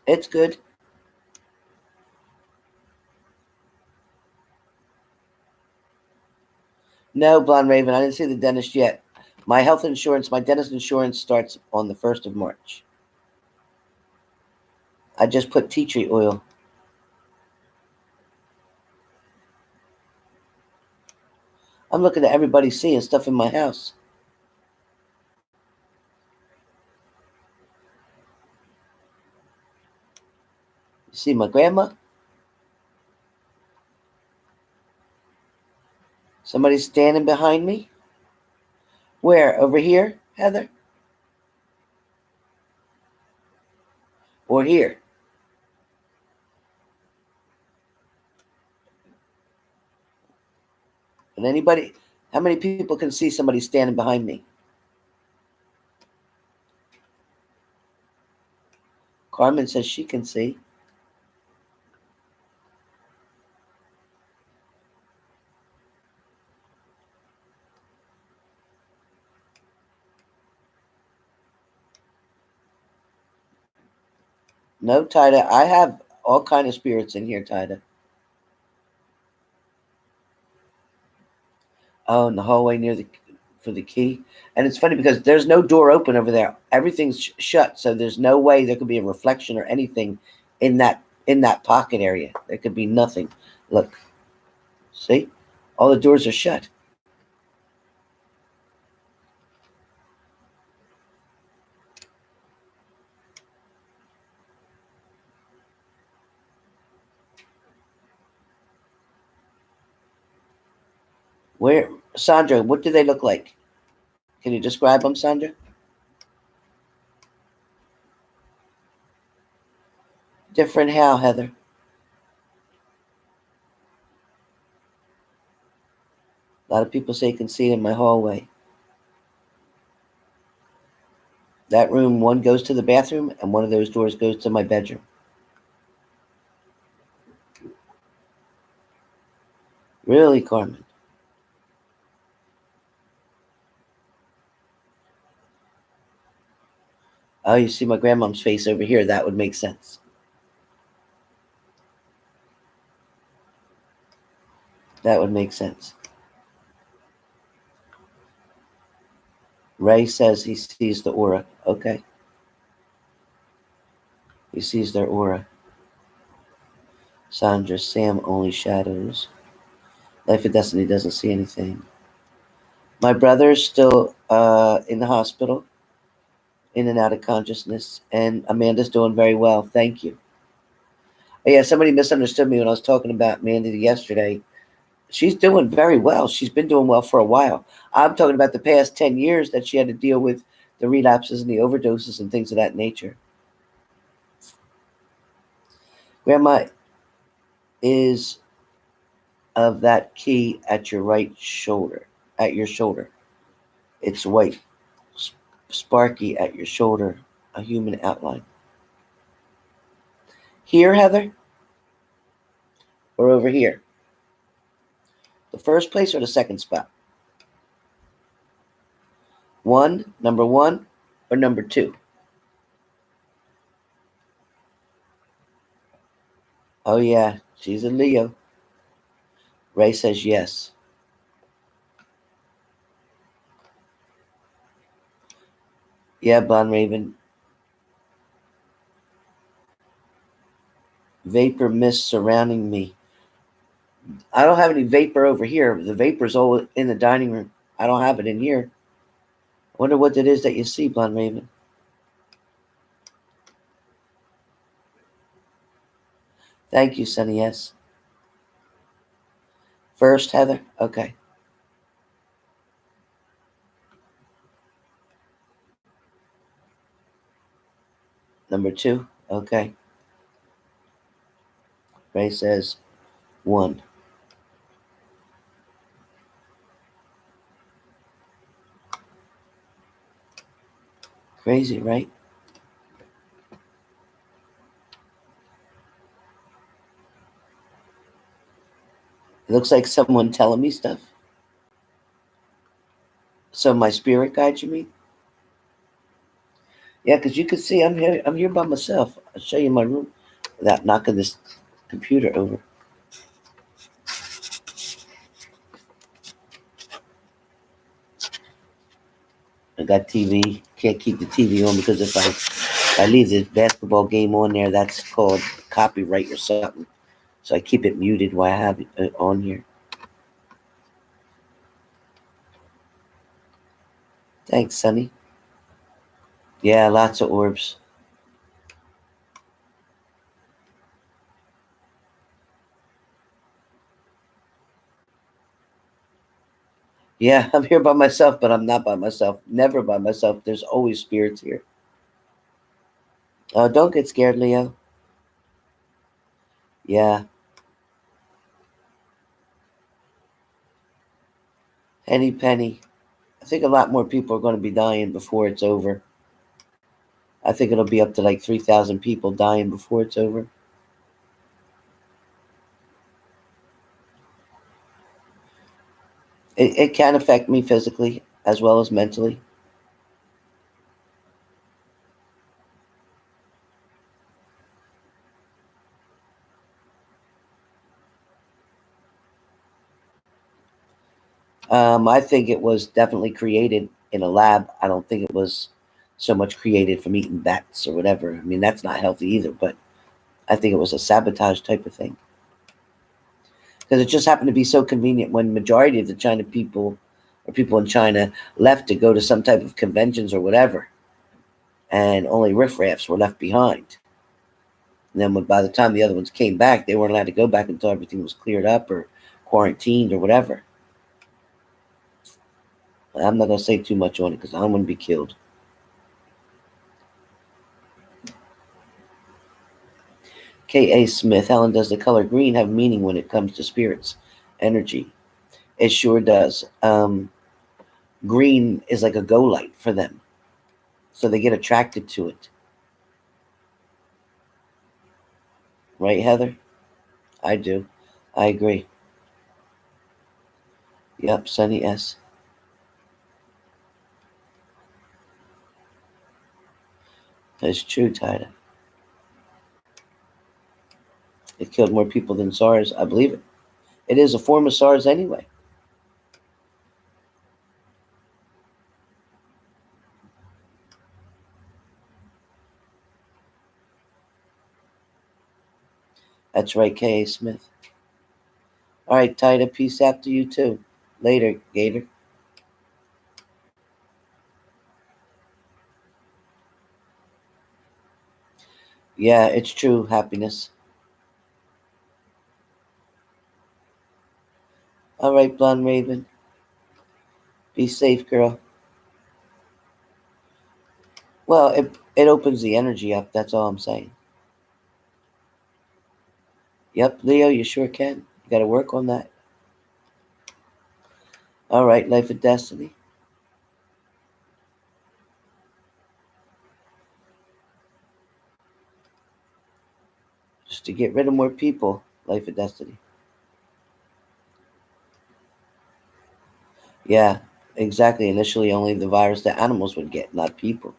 It's good. No, Blonde Raven, I didn't see the dentist yet. My health insurance, my dentist insurance starts on the 1st of March. I just put tea tree oil. I'm looking at everybody seeing stuff in my house. You see my grandma? Somebody's standing behind me? Where? Over here, Heather? Or here? And anybody, how many people can see somebody standing behind me? Carmen says she can see. No, Tida. I have all kind of spirits in here, Tida. Oh, in the hallway near the for the key. And it's funny because there's no door open over there. Everything's shut, so there's no way there could be a reflection or anything in that pocket area. There could be nothing. Look, see, all the doors are shut. Where, Sandra? What do they look like? Can you describe them, Sandra? Different how, Heather? A lot of people say you can see it in my hallway. That room, one goes to the bathroom, and one of those doors goes to my bedroom. Really, Carmen? Oh, you see my grandmom's face over here. That would make sense. That would make sense. Ray says he sees the aura. Okay. He sees their aura. Sandra, Sam only shadows. Life of Destiny doesn't see anything. My brother's still in the hospital, in and out of consciousness, and Amanda's doing very well. Thank you. Oh, yeah, somebody misunderstood me when I was talking about Amanda yesterday. She's doing very well. She's been doing well for a while. I'm talking about the past 10 years that she had to deal with the relapses and the overdoses and things of that nature. Grandma is of that key at your right shoulder, at your shoulder. It's white, sparky at your shoulder, a human outline. Here, Heather? Or over here? The first place or the second spot? Number one, or number two? Oh, yeah, she's a Leo. Ray says yes. Yeah, Blonde Raven. Vapor mist surrounding me. I don't have any vapor over here. The vapor's all in the dining room. I don't have it in here. I wonder what it is that you see, Blonde Raven. Thank you, Sunny S. First, Heather? Okay. Number two? Okay. Ray says 1. Crazy, right? It looks like someone telling me stuff. So my spirit guide, you mean? Yeah, because you can see I'm here. I'm here by myself. I'll show you my room without knocking this computer over. I got TV. Can't keep the TV on because if I leave the basketball game on there, that's called copyright or something. So I keep it muted while I have it on here. Thanks, Sonny. Yeah, lots of orbs. Yeah, I'm here by myself, but I'm not by myself. Never by myself. There's always spirits here. Oh, don't get scared, Leo. Yeah. Henny Penny. I think a lot more people are going to be dying before it's over. I think it'll be up to like 3,000 people dying before it's over. It can affect me physically as well as mentally. I think it was definitely created in a lab. I don't think it was so much created from eating bats or whatever. I mean, that's not healthy either, but I think it was a sabotage type of thing. Because it just happened to be so convenient when majority of the China people or people in China left to go to some type of conventions or whatever, and only riffraffs were left behind. And then by the time the other ones came back, they weren't allowed to go back until everything was cleared up or quarantined or whatever. I'm not going to say too much on it because I don't want to be killed. K.A. Smith, Helen, does the color green have meaning when it comes to spirits, energy? It sure does. Green is like a go light for them. So they get attracted to it. Right, Heather? I do. I agree. Yep, Sunny S. That's true, Tida. It killed more people than SARS. I believe it. It is a form of SARS anyway. That's right, K.A. Smith. All right, Tida, peace out to you too. Later, Gator. Yeah, it's true, happiness. All right, Blonde Raven. Be safe, girl. Well, it opens the energy up. That's all I'm saying. Yep, Leo, you sure can. You got to work on that. All right, Life of Destiny. Just to get rid of more people, Life of Destiny. Yeah, exactly. Initially, only the virus that animals would get, not people.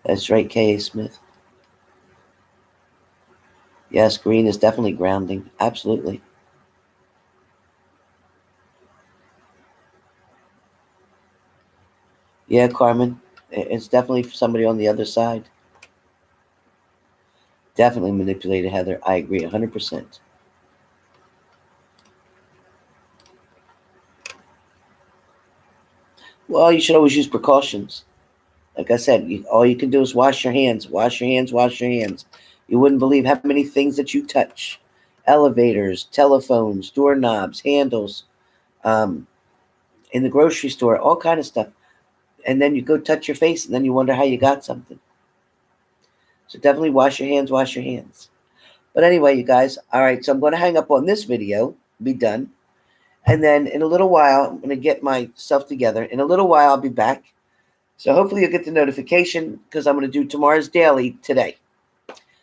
That's right, K.A. Smith. Yes, green is definitely grounding. Absolutely. Yeah, Carmen. It's definitely somebody on the other side. Definitely manipulated, Heather. I agree 100%. Well, you should always use precautions. Like I said, all you can do is wash your hands. Wash your hands. Wash your hands. You wouldn't believe how many things that you touch: elevators, telephones, doorknobs, handles, um, in the grocery store, all kind of stuff. And then you go touch your face, and then you wonder how you got something. So definitely wash your hands. Wash your hands. But anyway, you guys. All right. So I'm going to hang up on this video. Be done. And then in a little while, I'm going to get myself together. In a little while, I'll be back. So hopefully you'll get the notification because I'm going to do tomorrow's daily today.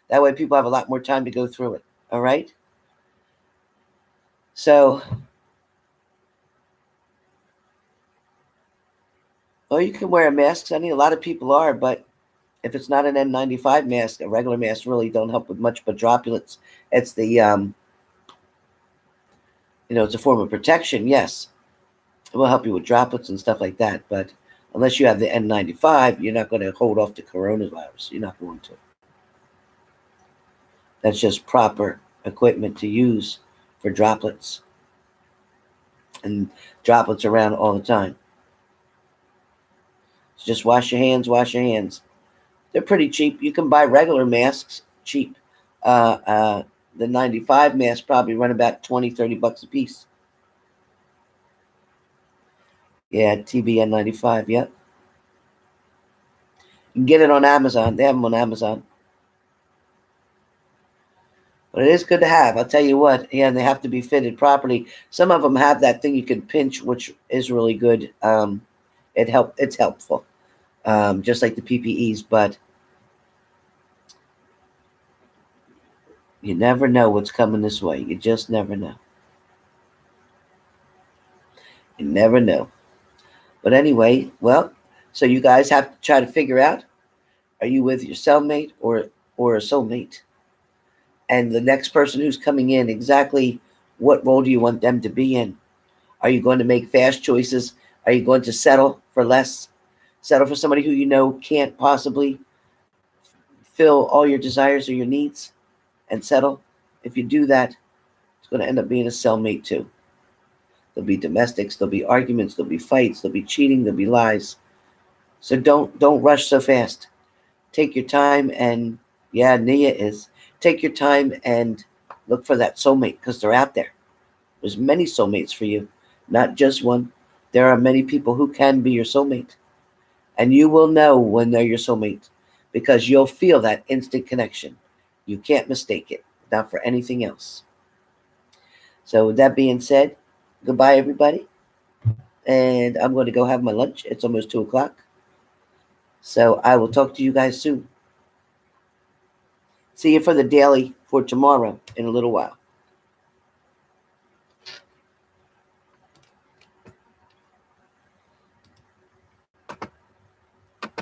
That way people have a lot more time to go through it. All right? So, well, you can wear a mask, Sonny. A lot of people are, but if it's not an N95 mask, a regular mask really don't help with much but droplets. It's the, it's a form of protection, yes. It will help you with droplets and stuff like that, but unless you have the N95, you're not going to hold off the coronavirus. You're not going to. That's just proper equipment to use for droplets. And droplets around all the time. So just wash your hands, wash your hands. They're pretty cheap. You can buy regular masks cheap. The 95 masks probably run about 20, 30 bucks a piece. Yeah, TBN 95, yep. You can get it on Amazon. They have them on Amazon. But it is good to have. I'll tell you what. Yeah, and they have to be fitted properly. Some of them have that thing you can pinch, which is really good. It's helpful, just like the PPEs. But you never know what's coming this way. You just never know. You never know. But anyway, well, so you guys have to try to figure out: are you with your cellmate or a soulmate? And the next person who's coming in, exactly What role do you want them to be in? Are you going to make fast choices? Are you going to settle for less? Settle for somebody who you know can't possibly fill all your desires or your needs and settle? If you do that, it's going to end up being a cellmate too. There'll be domestics, there'll be arguments, there'll be fights, there'll be cheating, there'll be lies. So don't rush so fast. Take your time and yeah, Nia is. Take your time and look for that soulmate because they're out there. There's many soulmates for you, not just one. There are many people who can be your soulmate. And you will know when they're your soulmate because you'll feel that instant connection. You can't mistake it, not for anything else. So with that being said, goodbye everybody. And I'm going to go have my lunch. It's almost 2 o'clock. So I will talk to you guys soon. See you for the daily for tomorrow in a little while.